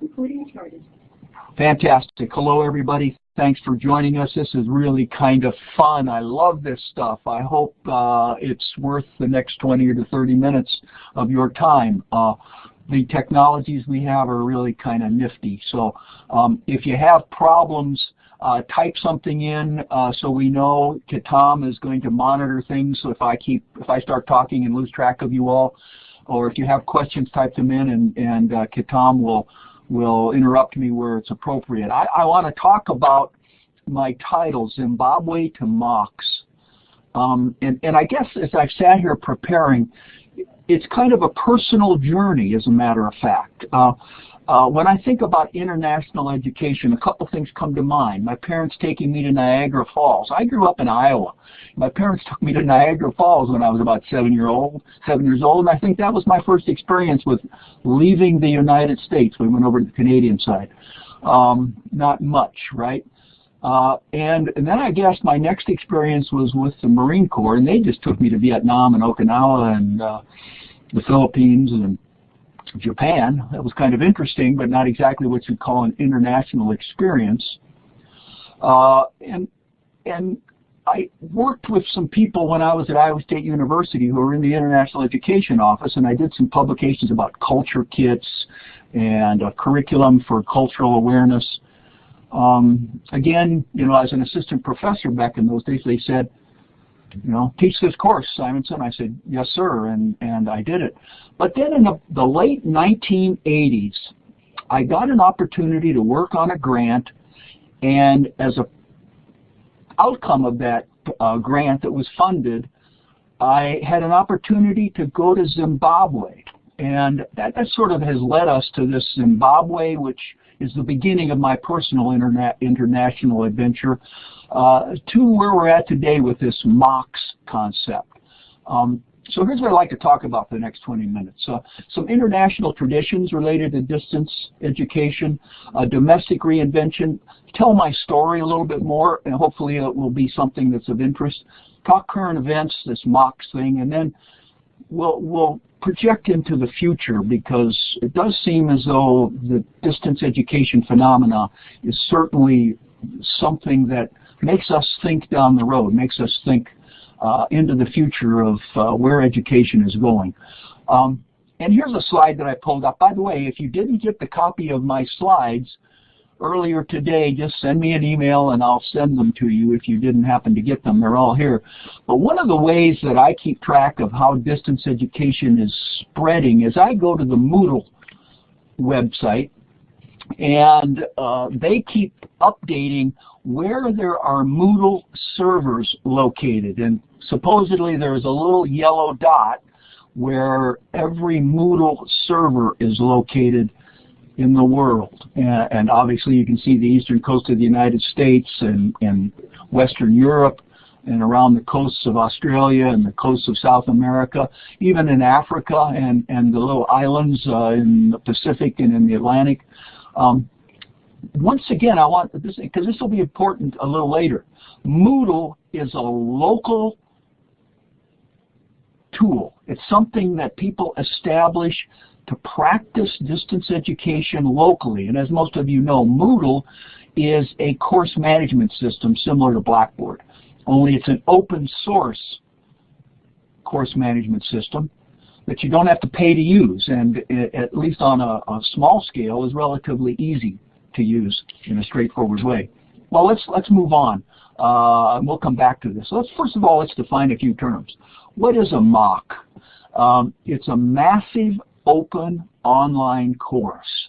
Recording started. Fantastic. Hello, everybody. Thanks for joining us. This is really kind of fun. I love this stuff. I hope it's worth the next 20 to 30 minutes of your time. The technologies we have are really kind of nifty. So if you have problems, type something in so we know. Tom is going to monitor things. So if I start talking and lose track of you all, or if you have questions, type them in, and Tom will interrupt me where it's appropriate. I want to talk about my title, Zimbabwe to MOOCs. And I guess as I've sat here preparing, it's kind of a personal journey, as a matter of fact. When I think about international education, a couple things come to mind. My parents taking me to Niagara Falls. I grew up in Iowa. My parents took me to Niagara Falls when I was about 7 years old, and I think that was my first experience with leaving the United States. We went over to the Canadian side. Not much, right? And then I guess my next experience was with the Marine Corps, and they just took me to Vietnam and Okinawa and the Philippines and Japan. That was kind of interesting, but not exactly what you'd call an international experience. And I worked with some people when I was at Iowa State University who were in the International Education Office, and I did some publications about culture kits and a curriculum for cultural awareness. Again, as an assistant professor back in those days, they said, teach this course, Simonson. I said, yes, sir, and I did it. But then in the late 1980s, I got an opportunity to work on a grant, and as a outcome of that grant that was funded, I had an opportunity to go to Zimbabwe. And that sort of has led us to this Zimbabwe, which is the beginning of my personal international adventure, to where we're at today with this MOOCs concept. So here's what I'd like to talk about for the next 20 minutes. Some international traditions related to distance education, domestic reinvention, tell my story a little bit more, and hopefully it will be something that's of interest. Talk current events, this MOOCs thing, and then we'll project into the future, because it does seem as though the distance education phenomena is certainly something that makes us think down the road, makes us think into the future of where education is going. And here's a slide that I pulled up. By the way, if you didn't get the copy of my slides earlier today, just send me an email and I'll send them to you if you didn't happen to get them. They're all here. But one of the ways that I keep track of how distance education is spreading is I go to the Moodle website, and they keep updating where there are Moodle servers located. And supposedly there's a little yellow dot where every Moodle server is located in the world. And obviously you can see the eastern coast of the United States and Western Europe and around the coasts of Australia and the coasts of South America, even in Africa and the little islands in the Pacific and in the Atlantic. Once again, I want this, because this will be important a little later. Moodle is a local tool. It's something that people establish to practice distance education locally. And as most of you know, Moodle is a course management system similar to Blackboard, only it's an open source course management system that you don't have to pay to use, and at least on a small scale is relatively easy to use in a straightforward way. Well, let's move on. We'll come back to this. So first of all, let's define a few terms. What is a MOOC? It's a massive open online course.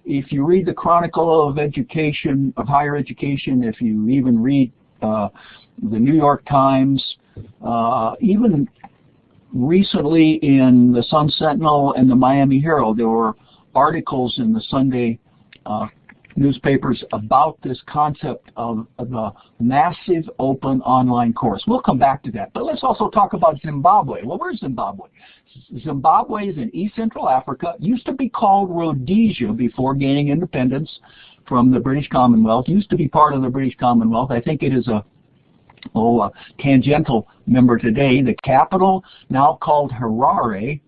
If you read the Chronicle of Education, of Higher Education, if you even read the New York Times, even recently in the Sun Sentinel and the Miami Herald, there were articles in the Sunday newspapers about this concept of the massive open online course. We'll come back to that. But let's also talk about Zimbabwe. Well, where's Zimbabwe? Zimbabwe is in East Central Africa. It used to be called Rhodesia before gaining independence from the British Commonwealth. It used to be part of the British Commonwealth. I think it is a tangential member today. The capital, now called Harare,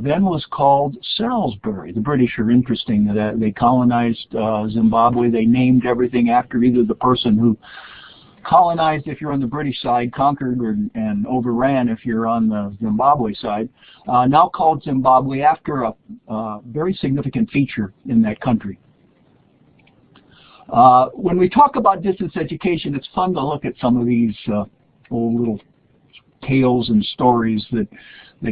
then was called Salisbury. The British are interesting that they colonized Zimbabwe. They named everything after either the person who colonized, if you're on the British side, conquered and overran if you're on the Zimbabwe side. Now called Zimbabwe after a very significant feature in that country. When we talk about distance education, it's fun to look at some of these old little tales and stories that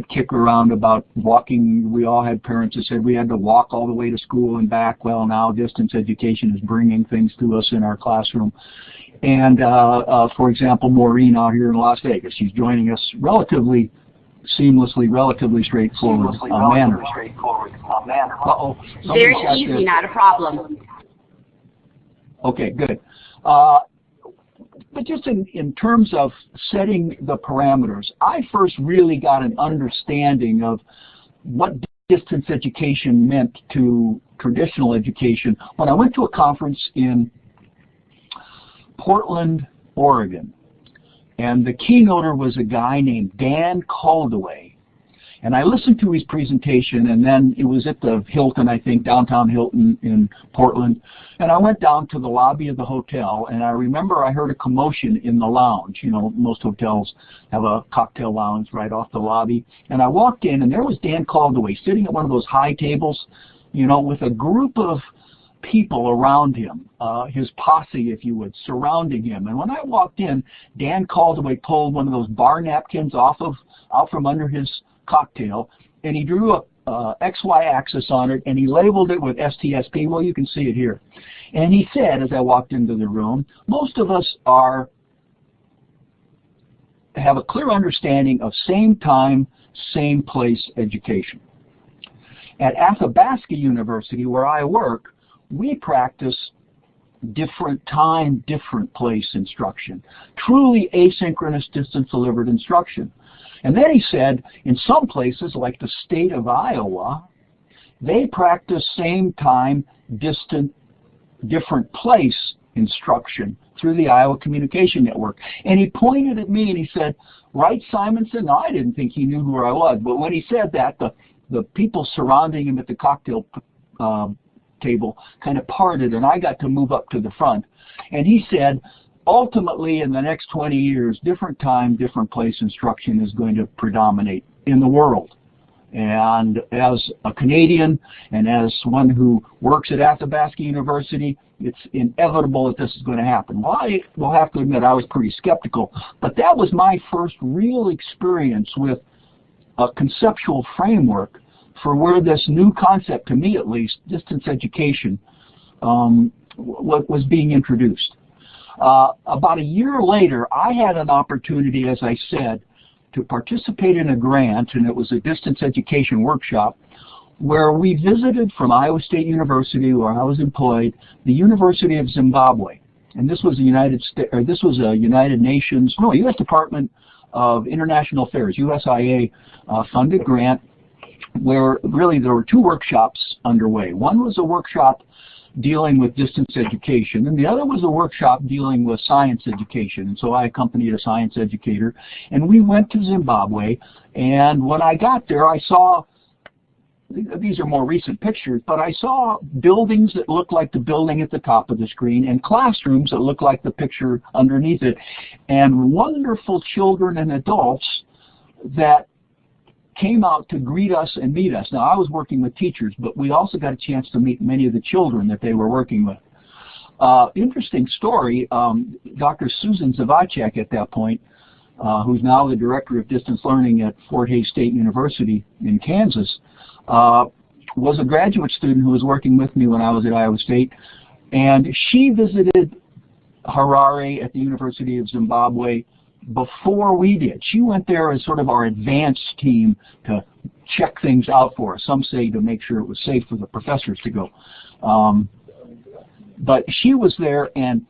kick around about walking. We all had parents that said we had to walk all the way to school and back. Well, now distance education is bringing things to us in our classroom. And for example, Maureen out here in Las Vegas, she's joining us relatively seamlessly, relatively straightforward manner. Uh-oh. Very easy, not a problem. Okay, good. But just in terms of setting the parameters, I first really got an understanding of what distance education meant to traditional education when I went to a conference in Portland, Oregon. And the keynoter was a guy named Dan Caldaway. And I listened to his presentation, and then it was at the Hilton, I think, downtown Hilton in Portland. And I went down to the lobby of the hotel, and I remember I heard a commotion in the lounge. You know, most hotels have a cocktail lounge right off the lobby. And I walked in, and there was Dan Caldaway sitting at one of those high tables, you know, with a group of people around him, his posse, if you would, surrounding him. And when I walked in, Dan Caldaway pulled one of those bar napkins out from under his cocktail, and he drew a XY axis on it, and he labeled it with STSP. Well, you can see it here. And he said, as I walked into the room, most of us have a clear understanding of same time, same place education. At Athabasca University, where I work, we practice different time, different place instruction, truly asynchronous distance-delivered instruction. And then he said, in some places, like the state of Iowa, they practice same time, distant, different place instruction through the Iowa Communication Network. And he pointed at me and he said, right, Simonson? Now, I didn't think he knew who I was, but when he said that, the people surrounding him at the cocktail table kind of parted, and I got to move up to the front. And he said, ultimately, in the next 20 years, different time, different place instruction is going to predominate in the world. And as a Canadian and as one who works at Athabasca University, it's inevitable that this is going to happen. Well, I will have to admit I was pretty skeptical, but that was my first real experience with a conceptual framework for where this new concept, to me at least, distance education, was being introduced. About a year later, I had an opportunity, as I said, to participate in a grant, and it was a distance education workshop, where we visited from Iowa State University, where I was employed, the University of Zimbabwe. And this was a United Nations, no, U.S. Department of International Affairs, USIA funded grant, where really there were two workshops underway. One was a workshop dealing with distance education, and the other was a workshop dealing with science education. And so I accompanied a science educator, and we went to Zimbabwe. And when I got there, I saw, these are more recent pictures, but I saw buildings that looked like the building at the top of the screen and classrooms that looked like the picture underneath it, and wonderful children and adults that came out to greet us and meet us. Now, I was working with teachers, but we also got a chance to meet many of the children that they were working with. Interesting story, Dr. Susan Zavacek at that point, who's now the Director of Distance Learning at Fort Hays State University in Kansas, was a graduate student who was working with me when I was at Iowa State, and she visited Harare at the University of Zimbabwe before we did. She went there as sort of our advanced team to check things out for us. Some say to make sure it was safe for the professors to go. But she was there, and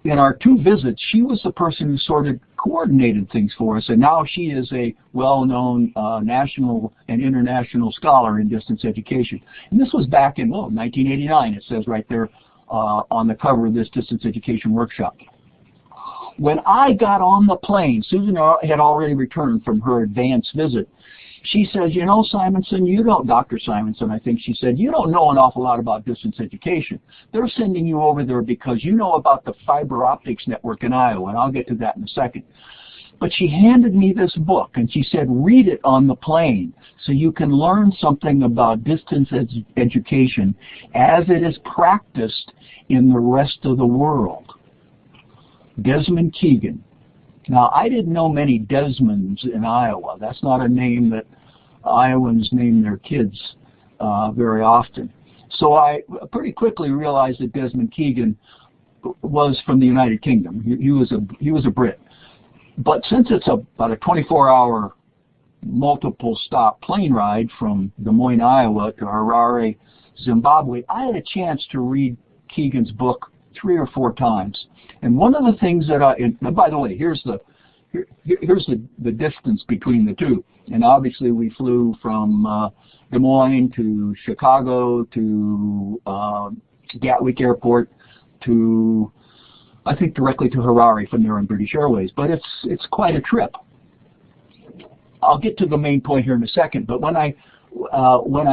in our two visits, she was the person who sort of coordinated things for us, and now she is a well-known national and international scholar in distance education. And this was back in 1989, it says right there on the cover of this distance education workshop. When I got on the plane, Susan had already returned from her advanced visit. She says, you know, Simonson, you don't, Dr. Simonson, I think she said, you don't know an awful lot about distance education. They're sending you over there because you know about the fiber optics network in Iowa, and I'll get to that in a second. But she handed me this book, and she said, read it on the plane so you can learn something about distance education as it is practiced in the rest of the world. Desmond Keegan. Now, I didn't know many Desmonds in Iowa. That's not a name that Iowans name their kids very often. So I pretty quickly realized that Desmond Keegan was from the United Kingdom. He was a Brit. But since it's about a 24-hour multiple stop plane ride from Des Moines, Iowa to Harare, Zimbabwe, I had a chance to read Keegan's book 3 or 4 times. And one of the things that by the way, here's the distance between the two. And obviously we flew from Des Moines to Chicago to Gatwick Airport to, I think, directly to Harare from there on British Airways. But it's quite a trip. I'll get to the main point here in a second. But when I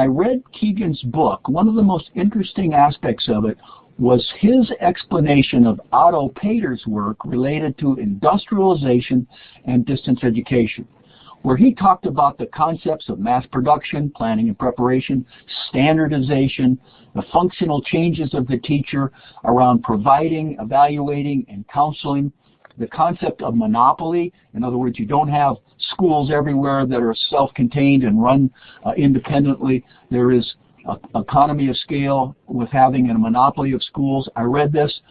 read Keegan's book, one of the most interesting aspects of it was his explanation of Otto Pater's work related to industrialization and distance education, where he talked about the concepts of mass production, planning and preparation, standardization, the functional changes of the teacher around providing, evaluating, and counseling, the concept of monopoly. In other words, you don't have schools everywhere that are self-contained and run independently. There is economy of scale with having a monopoly of schools. I read this.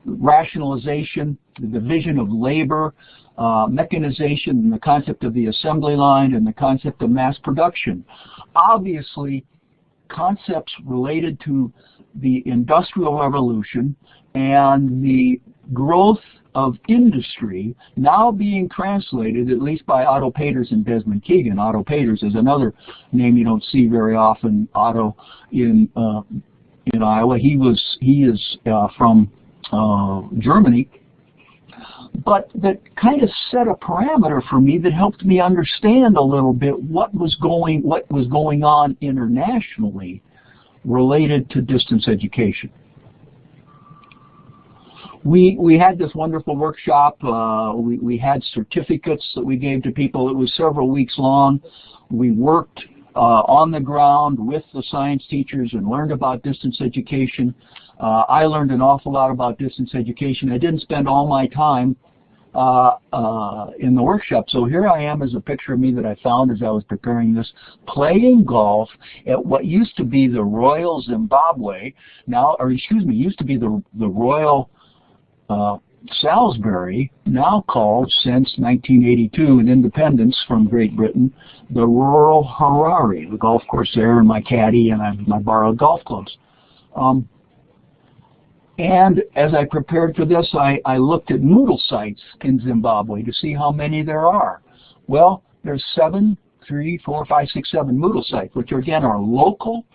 Rationalization, the division of labor, mechanization, and the concept of the assembly line, and the concept of mass production. Obviously, concepts related to the Industrial Revolution and the growth of industry now being translated, at least by Otto Peters and Desmond Keegan. Otto Peters is another name you don't see very often. Otto in Iowa. He is from Germany. But that kind of set a parameter for me that helped me understand a little bit what was going on internationally related to distance education. We had this wonderful workshop. We had certificates that we gave to people. It was several weeks long. We worked on the ground with the science teachers and learned about distance education. I learned an awful lot about distance education. I didn't spend all my time in the workshop. So here I am as a picture of me that I found as I was preparing this, playing golf at what used to be the Royal Zimbabwe, used to be the Royal Salisbury, now called, since 1982 and independence from Great Britain, the Royal Harare. The golf course there, and my caddy, and my borrowed golf clubs. And as I prepared for this, I looked at Moodle sites in Zimbabwe to see how many there are. Well, there's 7, 3, 4, 5, 6, 7 Moodle sites, which again are local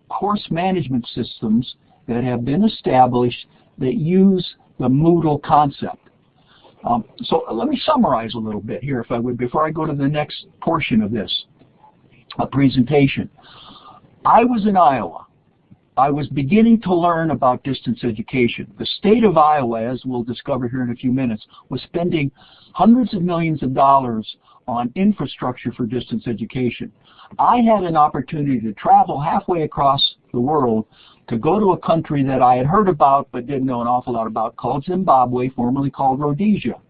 course management systems that have been established that use the Moodle concept. So let me summarize a little bit here, if I would, before I go to the next portion of this presentation. I was in Iowa. I was beginning to learn about distance education. The state of Iowa, as we'll discover here in a few minutes, was spending hundreds of millions of dollars on infrastructure for distance education. I had an opportunity to travel halfway across the world to go to a country that I had heard about but didn't know an awful lot about, called Zimbabwe, formerly called Rhodesia,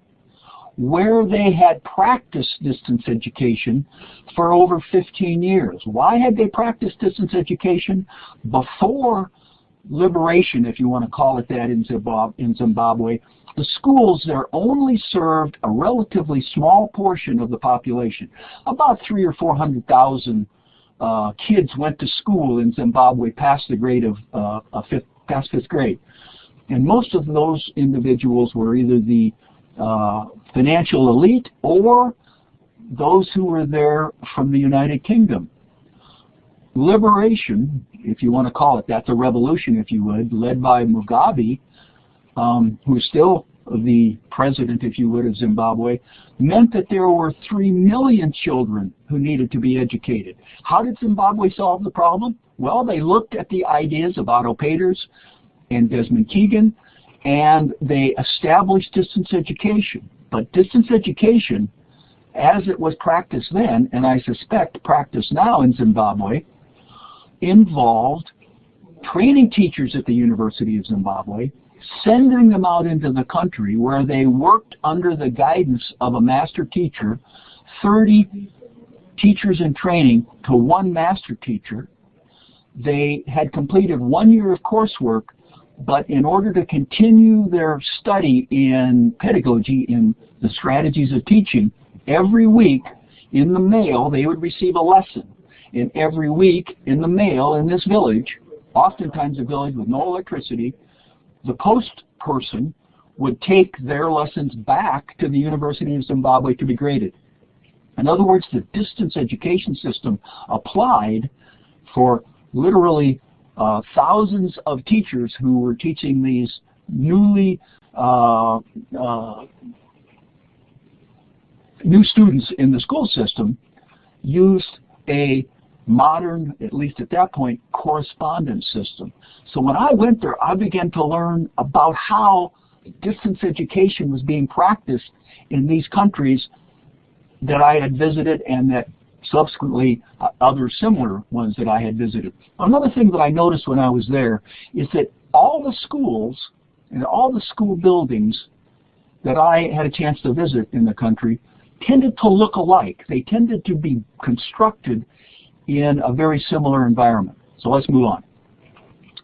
where they had practiced distance education for over 15 years. Why had they practiced distance education? Before liberation, if you want to call it that, in Zimbabwe, the schools there only served a relatively small portion of the population. About 300,000 or 400,000 kids went to school in Zimbabwe past the grade of past fifth grade, and most of those individuals were either the financial elite or those who were there from the United Kingdom. Liberation, if you want to call it that, the revolution, if you would, led by Mugabe, who's still the president, if you would, of Zimbabwe, meant that there were 3 million children who needed to be educated. How did Zimbabwe solve the problem? Well, they looked at the ideas of Otto Peters and Desmond Keegan, and they established distance education. But distance education, as it was practiced then, and I suspect practiced now in Zimbabwe, involved training teachers at the University of Zimbabwe, sending them out into the country where they worked under the guidance of a master teacher, 30 teachers in training to one master teacher. They had completed 1 year of coursework, but in order to continue their study in pedagogy, in the strategies of teaching, every week in the mail they would receive a lesson. And every week in the mail in this village, oftentimes a village with no electricity, the post person would take their lessons back to the University of Zimbabwe to be graded. In other words, the distance education system applied for literally thousands of teachers who were teaching these newly new students in the school system, used a modern, at least at that point, correspondence system. So when I went there, I began to learn about how distance education was being practiced in these countries that I had visited, and that subsequently other similar ones that I had visited. Another thing that I noticed when I was there is that all the schools and all the school buildings that I had a chance to visit in the country tended to look alike. They tended to be constructed in a very similar environment. So let's move on.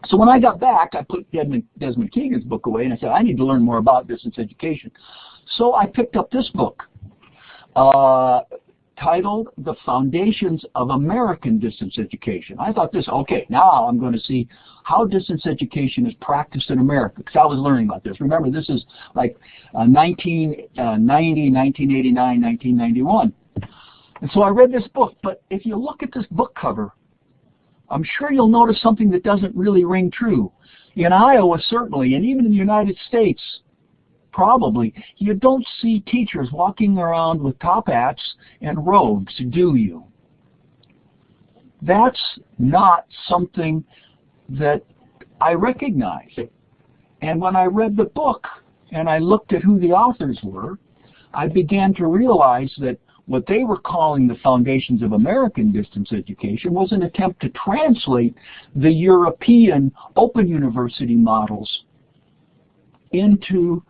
So when I got back, I put Desmond Keegan's book away, and I said, I need to learn more about distance education. So I picked up this book titled The Foundations of American Distance Education. I thought okay, now I'm going to see how distance education is practiced in America, because I was learning about this. Remember, this is like 1990, 1989, 1991. And so I read this book, but if you look at this book cover, I'm sure you'll notice something that doesn't really ring true. In Iowa, certainly, and even in the United States, probably, you don't see teachers walking around with top hats and robes, do you? That's not something that I recognize. And when I read the book and I looked at who the authors were, I began to realize that what they were calling the Foundations of American Distance Education was an attempt to translate the European open university models into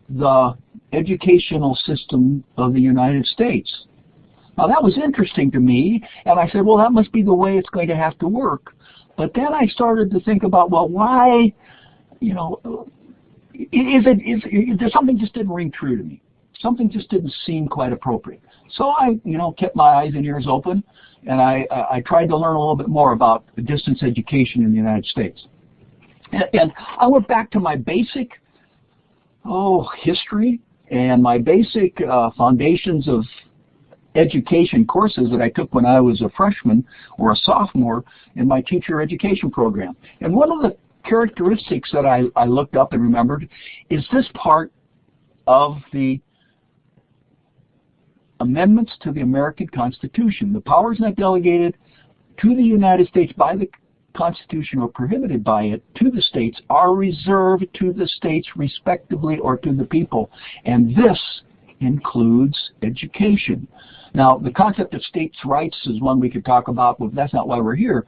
the educational system of the United States. Now that was interesting to me, and I said, well, that must be the way it's going to have to work. But then I started to think about, well, why, something just didn't ring true to me. Something just didn't seem quite appropriate. So I, kept my eyes and ears open, and I tried to learn a little bit more about distance education in the United States. And I went back to my basic history and my basic foundations of education courses that I took when I was a freshman or a sophomore in my teacher education program. And one of the characteristics that I looked up and remembered is this part of the amendments to the American Constitution. The powers not delegated to the United States by the Constitution or prohibited by it to the states are reserved to the states respectively or to the people. And this includes education. Now, the concept of states' rights is one we could talk about, but that's not why we're here.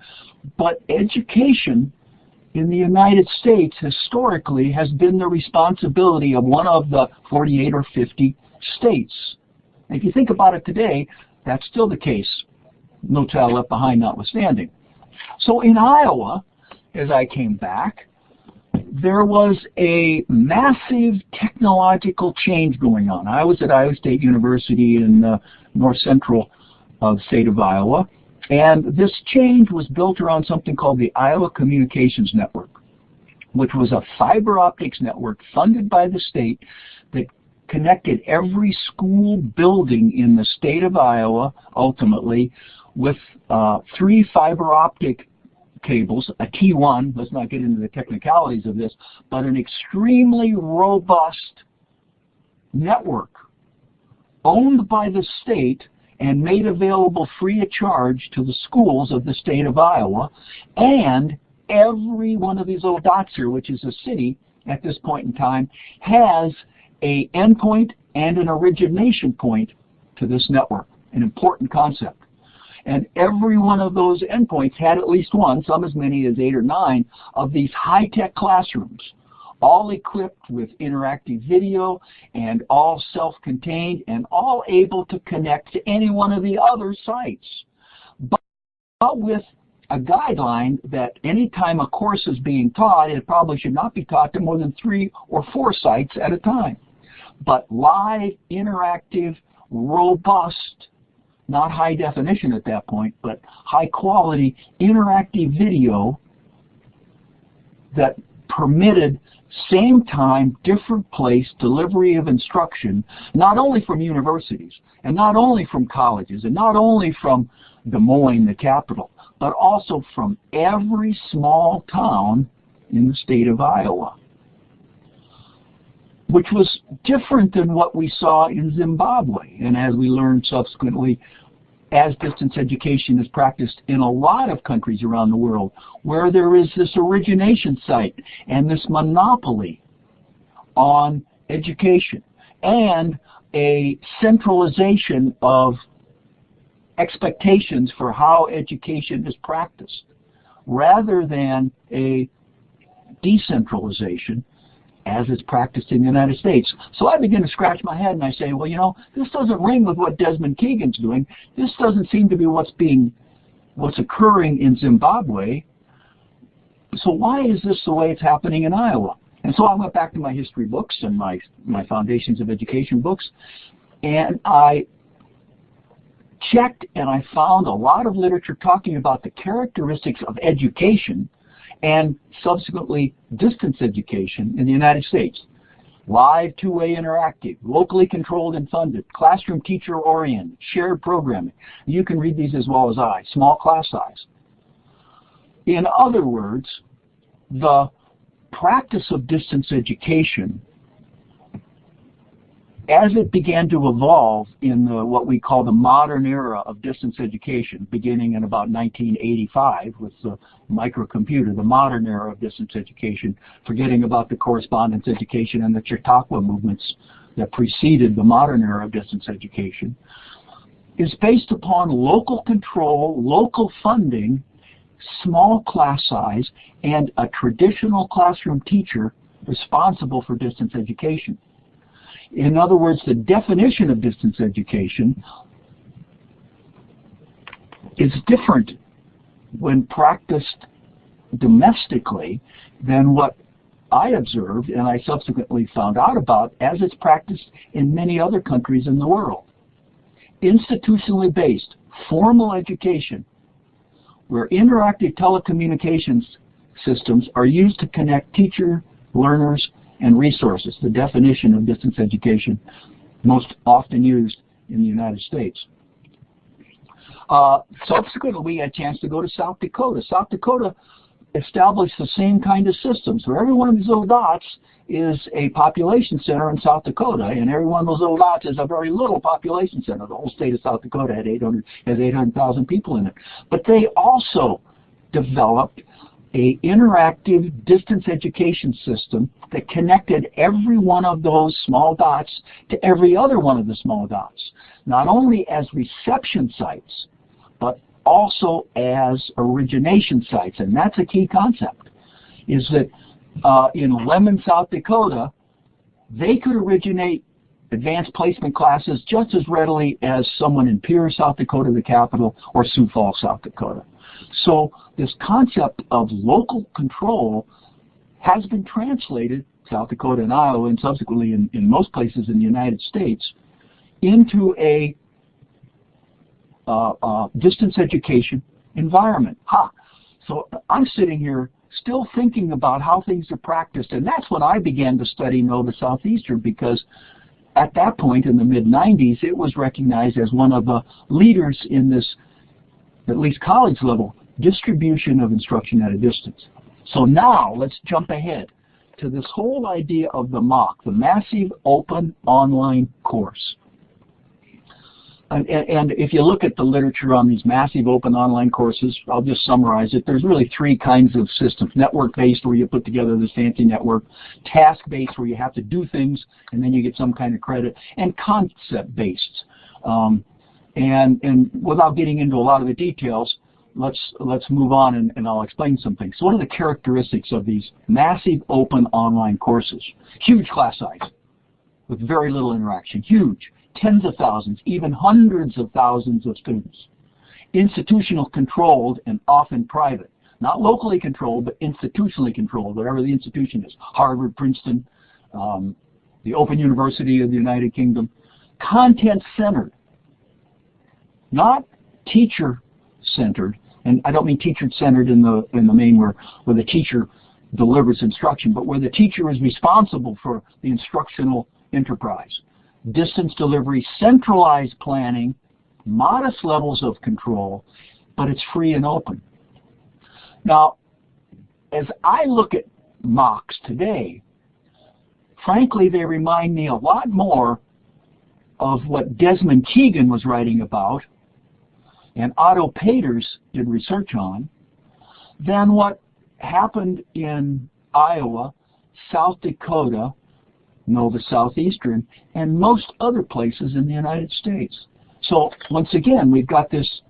But education in the United States historically has been the responsibility of one of the 48 or 50 states. And if you think about it today, that's still the case. No Child Left Behind notwithstanding. So in Iowa, as I came back, there was a massive technological change going on. I was at Iowa State University in the north central state of Iowa, and this change was built around something called the Iowa Communications Network, which was a fiber optics network funded by the state that connected every school building in the state of Iowa, ultimately, with 3 fiber optic cables, a T1, let's not get into the technicalities of this, but an extremely robust network owned by the state and made available free of charge to the schools of the state of Iowa, and every one of these little dots here, which is a city at this point in time, has an endpoint and an origination point to this network, an important concept. And every one of those endpoints had at least one, some as many as 8 or 9, of these high-tech classrooms, all equipped with interactive video and all self-contained and all able to connect to any one of the other sites, but with a guideline that any time a course is being taught, it probably should not be taught to more than 3 or 4 sites at a time. But live, interactive, robust, not high definition at that point, but high quality interactive video that permitted same time, different place delivery of instruction, not only from universities, and not only from colleges, and not only from Des Moines, the capital, but also from every small town in the state of Iowa, which was different than what we saw in Zimbabwe. And as we learned subsequently, as distance education is practiced in a lot of countries around the world, where there is this origination site and this monopoly on education and a centralization of expectations for how education is practiced, rather than a decentralization as it's practiced in the United States. So I begin to scratch my head and I say, well, you know, this doesn't ring with what Desmond Keegan's doing. This doesn't seem to be what's occurring in Zimbabwe. So why is this the way it's happening in Iowa? And so I went back to my history books and my Foundations of Education books, and I checked and I found a lot of literature talking about the characteristics of education and subsequently distance education in the United States. Live, two-way interactive, locally controlled and funded, classroom teacher-oriented, shared programming. You can read these as well as I. Small class size. In other words, the practice of distance education, as it began to evolve in what we call the modern era of distance education, beginning in about 1985 with the microcomputer, the modern era of distance education, forgetting about the correspondence education and the Chautauqua movements that preceded the modern era of distance education, is based upon local control, local funding, small class size, and a traditional classroom teacher responsible for distance education. In other words, the definition of distance education is different when practiced domestically than what I observed and I subsequently found out about as it's practiced in many other countries in the world. Institutionally based, formal education, where interactive telecommunications systems are used to connect teacher, learners, and resources, the definition of distance education most often used in the United States. Subsequently, we had a chance to go to South Dakota. South Dakota established the same kind of system. So every one of these little dots is a population center in South Dakota, and every one of those little dots is a very little population center. The whole state of South Dakota has 800,000 people in it. But they also developed an interactive distance education system that connected every one of those small dots to every other one of the small dots, not only as reception sites, but also as origination sites. And that's a key concept, is that in Lemon, South Dakota, they could originate advanced placement classes just as readily as someone in Pierre, South Dakota, the capital, or Sioux Falls, South Dakota. So this concept of local control has been translated, South Dakota and Iowa, and subsequently in most places in the United States, into a distance education environment. So I'm sitting here still thinking about how things are practiced, and that's when I began to study Nova Southeastern, because at that point in the mid-90s, it was recognized as one of the leaders in this, at least college level, distribution of instruction at a distance. So now let's jump ahead to this whole idea of the MOOC, the Massive Open Online Course. And if you look at the literature on these massive open online courses, I'll just summarize it. There's really three kinds of systems. Network-based, where you put together this fancy network. Task-based, where you have to do things and then you get some kind of credit. And concept-based. And without getting into a lot of the details, let's move on and I'll explain some things. So what are the characteristics of these massive open online courses? Huge class size with very little interaction. Huge. Tens of thousands, even hundreds of thousands of students. Institutional controlled and often private. Not locally controlled, but institutionally controlled, whatever the institution is. Harvard, Princeton, the Open University of the United Kingdom. Content-centered. Not teacher-centered. And I don't mean teacher-centered in the main where the teacher delivers instruction, but where the teacher is responsible for the instructional enterprise. Distance delivery, centralized planning, modest levels of control, but it's free and open. Now, as I look at MOOCs today, frankly, they remind me a lot more of what Desmond Keegan was writing about and Otto Peters did research on than what happened in Iowa, South Dakota, Nova Southeastern, and most other places in the United States. So once again, we've got this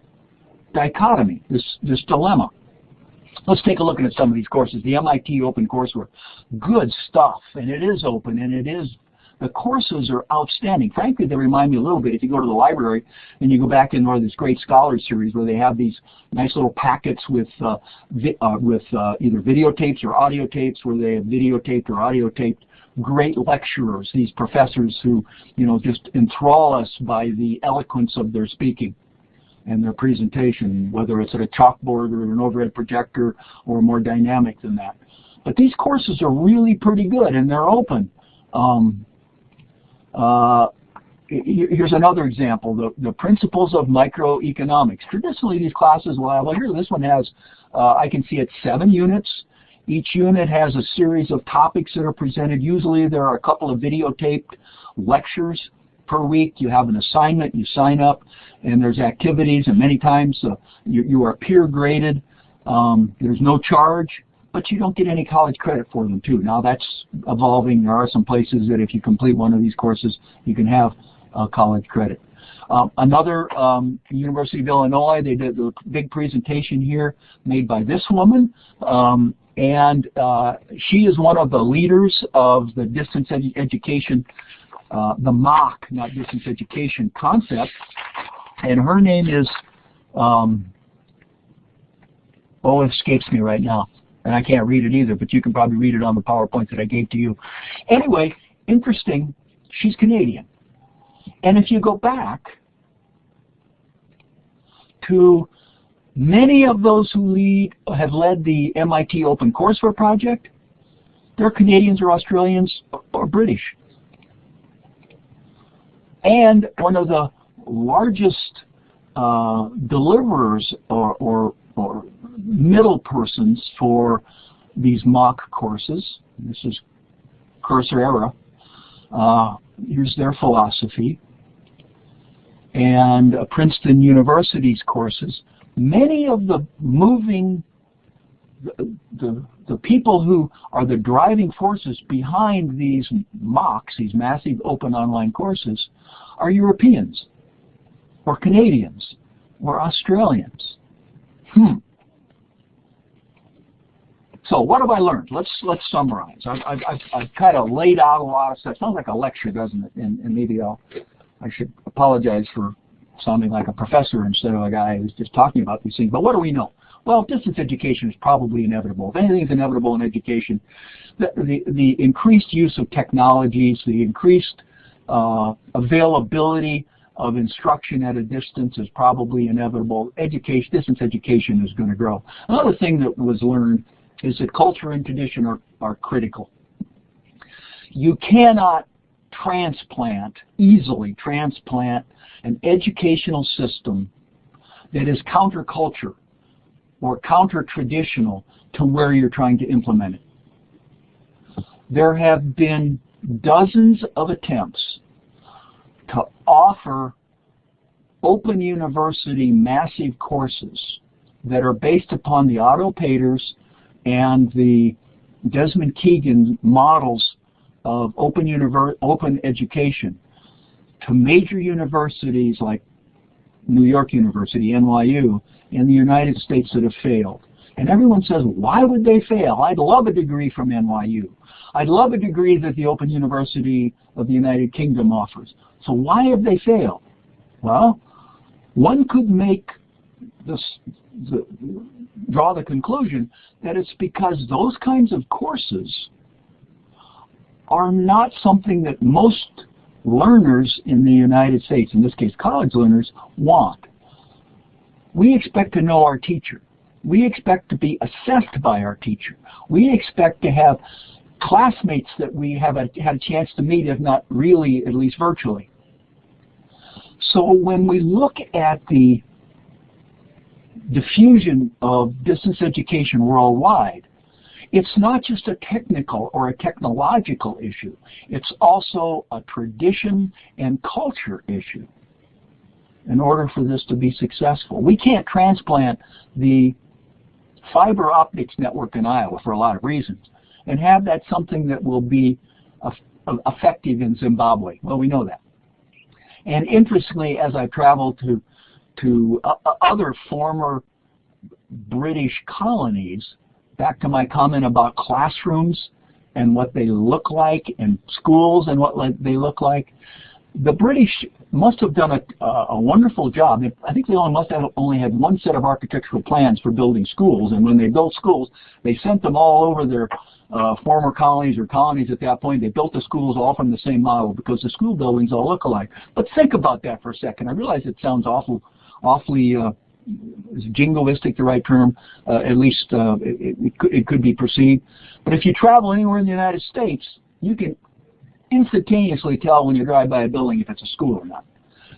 dichotomy, this dilemma. Let's take a look at some of these courses. The MIT Open Courseware, good stuff, and it is open, and the courses are outstanding. Frankly, they remind me a little bit, if you go to the library and you go back in one of these great scholars series where they have these nice little packets with either videotapes or audio tapes, where they have videotaped or audio taped great lecturers, these professors who, just enthrall us by the eloquence of their speaking and their presentation, whether it's at a chalkboard or an overhead projector or more dynamic than that. But these courses are really pretty good, and they're open. Here's another example, the principles of microeconomics. Traditionally, these classes will have, here, this one has, I can see it's 7 units. Each unit has a series of topics that are presented. Usually there are a couple of videotaped lectures per week. You have an assignment, you sign up, and there's activities, and many times you are peer graded. There's no charge, but you don't get any college credit for them too. Now that's evolving. There are some places that if you complete one of these courses, you can have college credit. Another, University of Illinois, they did a big presentation here made by this woman. And she is one of the leaders of the distance education, the MOOC, not distance education concept. And her name is, it escapes me right now. And I can't read it either, but you can probably read it on the PowerPoint that I gave to you. Anyway, interesting, she's Canadian. And if you go back to many of those who have led the MIT Open Courseware project, they're Canadians or Australians or British. And one of the largest deliverers or middle persons for these MOOC courses, this is Coursera, here's their philosophy, and Princeton University's courses. Many of the people who are the driving forces behind these MOOCs, these massive open online courses, are Europeans or Canadians or Australians. So what have I learned? Let's summarize. I've kind of laid out a lot of stuff. Sounds like a lecture, doesn't it? And maybe I should apologize for sounding like a professor instead of a guy who's just talking about these things. But what do we know? Well, distance education is probably inevitable. If anything is inevitable in education, the increased use of technologies, the increased availability of instruction at a distance is probably inevitable. Distance education is going to grow. Another thing that was learned is that culture and tradition are critical. You cannot easily transplant an educational system that is counterculture or counter-traditional to where you're trying to implement it. there have been dozens of attempts to offer open university massive courses that are based upon the Otto Peters and the Desmond Keegan models of open education to major universities like New York University, NYU, in the United States that have failed. And everyone says, why would they fail? I'd love a degree from NYU. I'd love a degree that the Open University of the United Kingdom offers. So why have they failed? Well, one could draw the conclusion that it's because those kinds of courses are not something that most learners in the United States, in this case college learners, want. We expect to know our teacher. We expect to be assessed by our teacher. We expect to have classmates that we have had a chance to meet, if not really, at least virtually. So when we look at the diffusion of distance education worldwide, it's not just a technical or a technological issue. It's also a tradition and culture issue in order for this to be successful. We can't transplant the fiber optics network in Iowa for a lot of reasons and have that something that will be effective in Zimbabwe. Well, we know that. And interestingly, as I traveled to other former British colonies, back to my comment about classrooms and what they look like and schools and what they look like, the British must have done a wonderful job. I think they must have only had one set of architectural plans for building schools, and when they built schools, they sent them all over their former colonies or colonies at that point. They built the schools all from the same model because the school buildings all look alike. But think about that for a second. I realize it sounds awfully is jingoistic the right term? At least it could be perceived. But if you travel anywhere in the United States, you can instantaneously tell when you drive by a building if it's a school or not.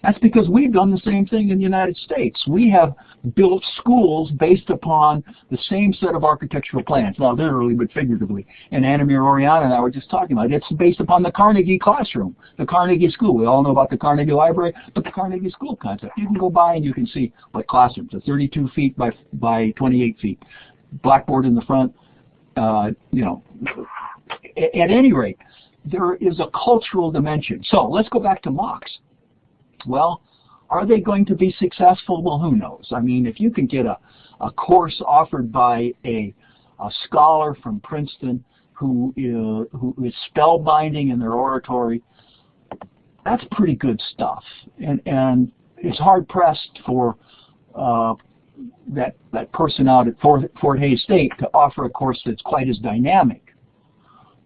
That's because we've done the same thing in the United States. We have built schools based upon the same set of architectural plans, not literally but figuratively. And Anamir Oriana and I were just talking about it. It's based upon the Carnegie classroom, the Carnegie school. We all know about the Carnegie Library, but the Carnegie school concept. You can go by and you can see what classrooms are 32 feet by 28 feet. Blackboard in the front, you know. At any rate, there is a cultural dimension. So let's go back to MOOCs. Well, are they going to be successful? Well, who knows? I mean, if you can get a course offered by a scholar from Princeton who is spellbinding in their oratory, that's pretty good stuff. And it's hard-pressed for that person out at Fort Hays State to offer a course that's quite as dynamic.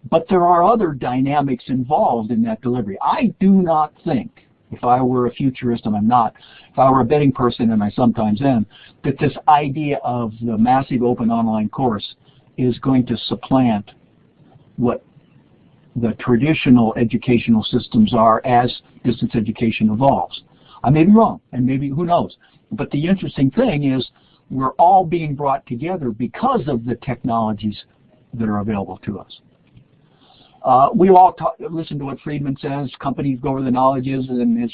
But there are other dynamics involved in that delivery. I do not think, if I were a futurist, and I'm not, if I were a betting person, and I sometimes am, that this idea of the massive open online course is going to supplant what the traditional educational systems are as distance education evolves. I may be wrong, and maybe, who knows. But the interesting thing is we're all being brought together because of the technologies that are available to us. We all listen to what Friedman says. Companies go where the knowledge is, and his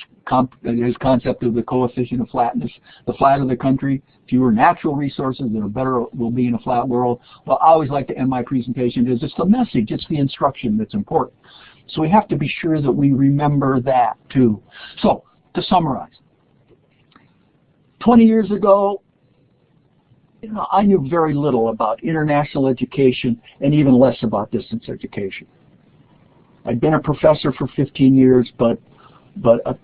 concept of the coefficient of flatness. The flatter the country, fewer natural resources, the better will be in a flat world. Well, I always like to end my presentation is it's the message, it's the instruction that's important. So we have to be sure that we remember that too. So to summarize, 20 years ago, I knew very little about international education and even less about distance education. I'd been a professor for 15 years, but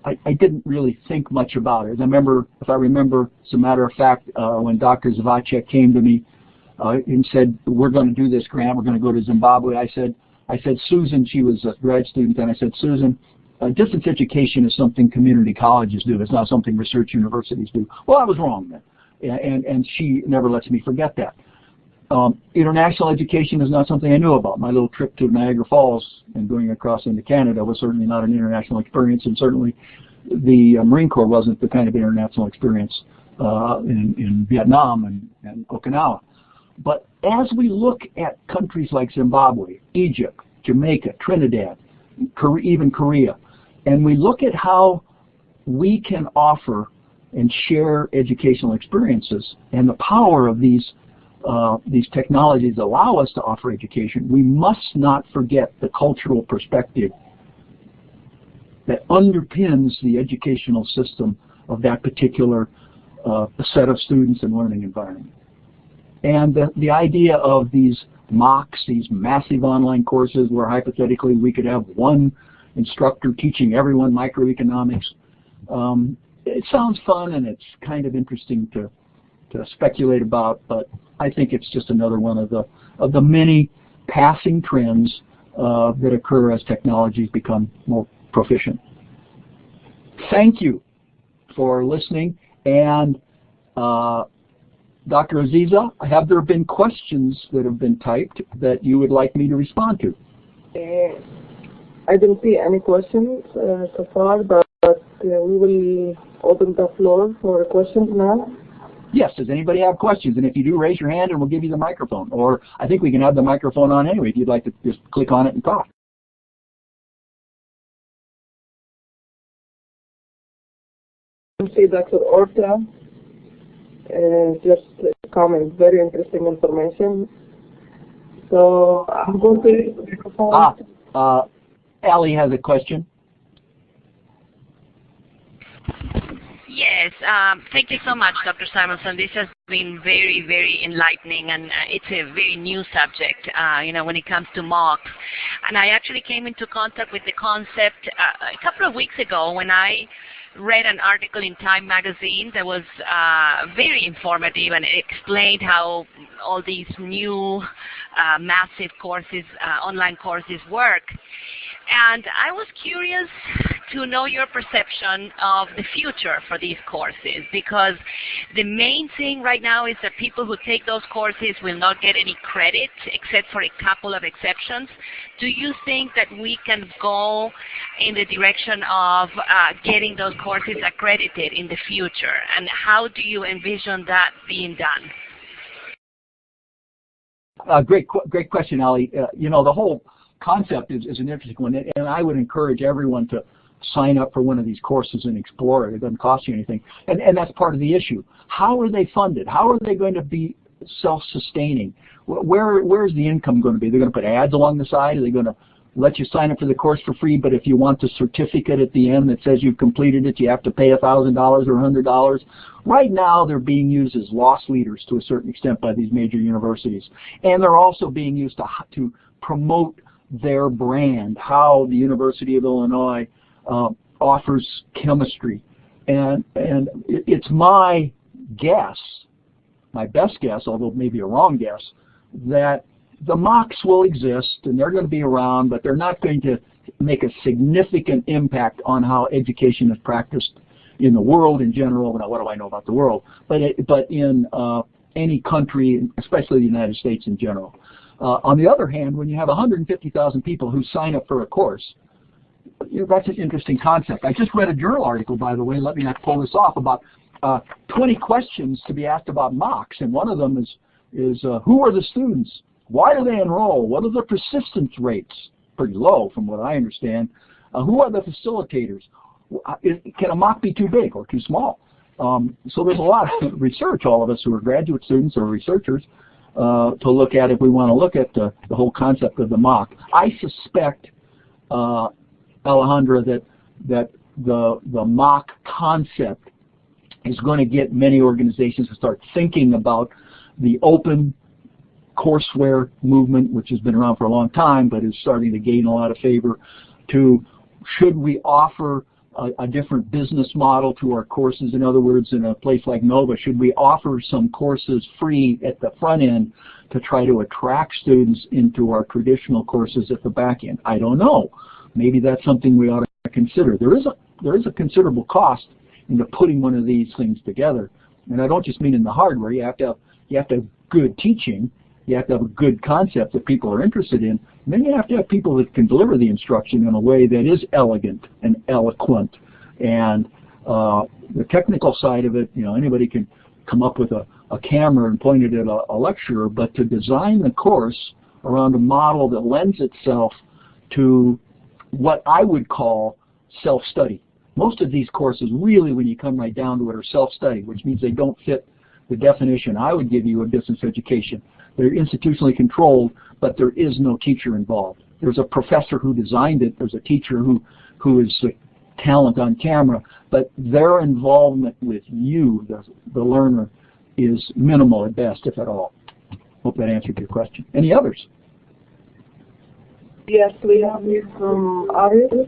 I didn't really think much about it. If I remember, as a matter of fact, when Dr. Zavacek came to me and said, we're going to do this grant, we're going to go to Zimbabwe, I said, Susan, she was a grad student, and I said, Susan, distance education is something community colleges do. It's not something research universities do. Well, I was wrong then, and she never lets me forget that. International education is not something I knew about. My little trip to Niagara Falls and going across into Canada was certainly not an international experience, and certainly the Marine Corps wasn't the kind of international experience in Vietnam and Okinawa. But as we look at countries like Zimbabwe, Egypt, Jamaica, Trinidad, even Korea. And we look at how we can offer and share educational experiences and the power of these technologies allow us to offer education. We must not forget the cultural perspective that underpins the educational system of that particular set of students and learning environment. And the idea of these MOOCs, these massive online courses where hypothetically we could have one instructor teaching everyone microeconomics, it sounds fun and it's kind of interesting to speculate about, but I think it's just another one of the many passing trends that occur as technologies become more proficient. Thank you for listening. And Dr. Aziza, have there been questions that have been typed that you would like me to respond to? I didn't see any questions so far, but we will open the floor for questions now. Yes, does anybody have questions? And if you do, raise your hand and we'll give you the microphone. Or I think we can have the microphone on anyway if you'd like to just click on it and talk. See Dr. Orta, just comment, very interesting information. So I'm going to use the microphone. Ali has a question. Yes, thank you so much, Dr. Simonson. This has been very, very enlightening, and it's a very new subject, when it comes to MOOCs. And I actually came into contact with the concept a couple of weeks ago when I read an article in Time magazine that was very informative, and it explained how all these new massive courses, online courses work. And I was curious to know your perception of the future for these courses, because the main thing right now is that people who take those courses will not get any credit except for a couple of exceptions. Do you think that we can go in the direction of getting those courses accredited in the future? And how do you envision that being done? Great question, Ali. The whole concept is an interesting one, and I would encourage everyone to sign up for one of these courses and explore it. It doesn't cost you anything, and that's part of the issue. How are they funded? How are they going to be self-sustaining? Where's the income going to be? They're going to put ads along the side? Are they going to let you sign up for the course for free, but if you want the certificate at the end that says you've completed it, you have to pay $1,000 or $100? Right now, they're being used as loss leaders to a certain extent by these major universities, and they're also being used to promote their brand, how the University of Illinois offers chemistry. And it's my guess, my best guess, although maybe a wrong guess, that the MOOCs will exist and they're going to be around, but they're not going to make a significant impact on how education is practiced in the world in general. Now, what do I know about the world? But in any country, especially the United States in general. On the other hand, when you have 150,000 people who sign up for a course, that's an interesting concept. I just read a journal article, by the way, let me not pull this off, about 20 questions to be asked about MOOCs, and one of them is who are the students? Why do they enroll? What are the persistence rates? Pretty low from what I understand. Who are the facilitators? Can a MOOC be too big or too small? So there's a lot of research, all of us who are graduate students or researchers, to look at if we want to look at the whole concept of the MOOC. I suspect, Alejandra, that the MOOC concept is going to get many organizations to start thinking about the open courseware movement, which has been around for a long time but is starting to gain a lot of favor, to should we offer a different business model to our courses? In other words, in a place like NOVA, should we offer some courses free at the front end to try to attract students into our traditional courses at the back end? I don't know. Maybe that's something we ought to consider. There is a considerable cost into putting one of these things together, and I don't just mean in the hardware. You have to have good teaching. You have to have a good concept that people are interested in. And then you have to have people that can deliver the instruction in a way that is elegant and eloquent. And the technical side of it, anybody can come up with a camera and point it at a lecturer, but to design the course around a model that lends itself to what I would call self-study. Most of these courses really, when you come right down to it, are self-study, which means they don't fit the definition I would give you of distance education. They're institutionally controlled, but there is no teacher involved. There's a professor who designed it. There's a teacher who is talent on camera, but their involvement with you, the learner, is minimal at best, if at all. Hope that answered your question. Any others? Yes, we have this from Ariel.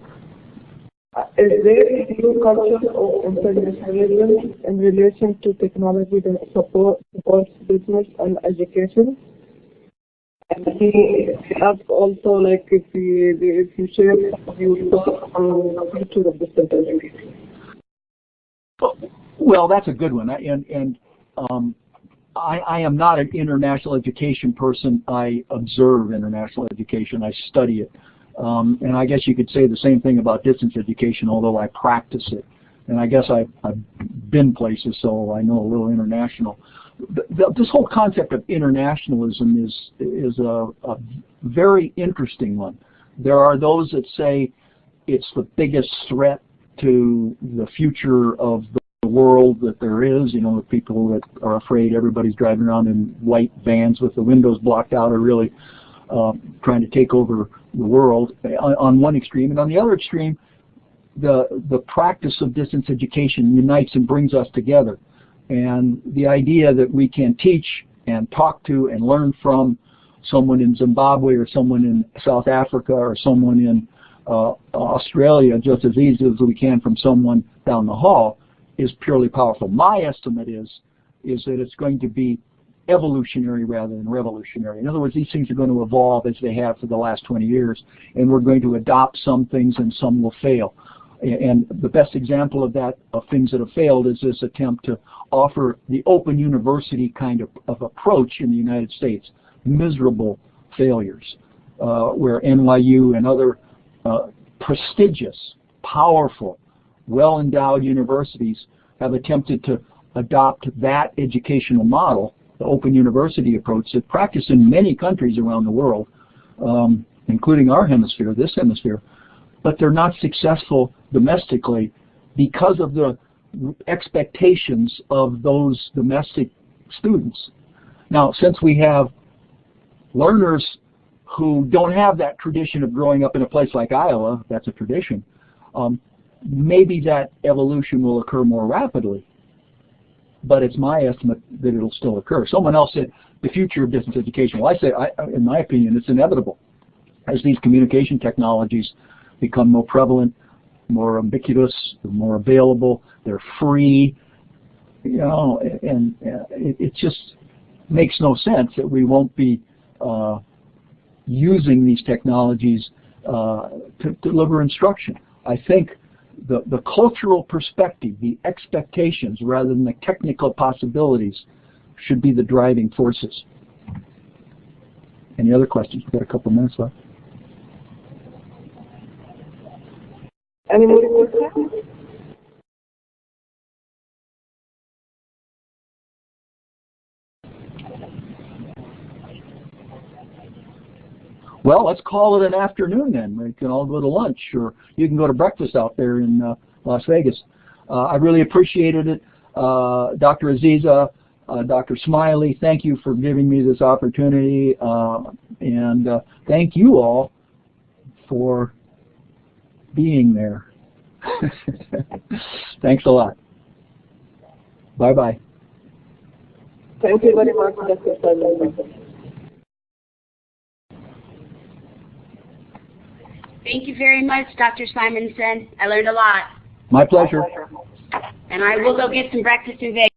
Is there a new culture of internationalism in relation to technology that supports business and education? And he asked also, like, if you share your thoughts on the future of distance education. Well, that's a good one. I am not an international education person. I observe international education. I study it. And I guess you could say the same thing about distance education, although I practice it. And I guess I've been places, so I know a little international. This whole concept of internationalism is a very interesting one. There are those that say it's the biggest threat to the future of the world that there is. You know, the people that are afraid everybody's driving around in white vans with the windows blocked out are really trying to take over the world on one extreme. And on the other extreme, the practice of distance education unites and brings us together. And the idea that we can teach and talk to and learn from someone in Zimbabwe or someone in South Africa or someone in Australia just as easily as we can from someone down the hall is purely powerful. My estimate is that it's going to be evolutionary rather than revolutionary. In other words, these things are going to evolve as they have for the last 20 years, and we're going to adopt some things and some will fail. And the best example of that, of things that have failed, is this attempt to offer the open university kind of approach in the United States. Miserable failures, where NYU and other prestigious, powerful, well-endowed universities have attempted to adopt that educational model, the open university approach, that's practiced in many countries around the world, including our hemisphere, this hemisphere, but they're not successful domestically because of the expectations of those domestic students. Now, since we have learners who don't have that tradition of growing up in a place like Iowa, that's a tradition, maybe that evolution will occur more rapidly. But it's my estimate that it'll still occur. Someone else said the future of distance education. Well, I say, in my opinion, it's inevitable. As these communication technologies become more prevalent, more ubiquitous, more available, they're free, you know, and it just makes no sense that we won't be using these technologies to deliver instruction. I think the cultural perspective, the expectations, rather than the technical possibilities, should be the driving forces. Any other questions? We've got a couple minutes left. Any more questions? Well, let's call it an afternoon then. We can all go to lunch, or you can go to breakfast out there in Las Vegas. I really appreciated it. Dr. Aziza, Dr. Smiley, thank you for giving me this opportunity, and thank you all for being there. Thanks a lot. Bye-bye. Thank you very much, Dr. Simonson. Thank you very much, Dr. Simonson. I learned a lot. My pleasure. And I will go get some breakfast in Vegas.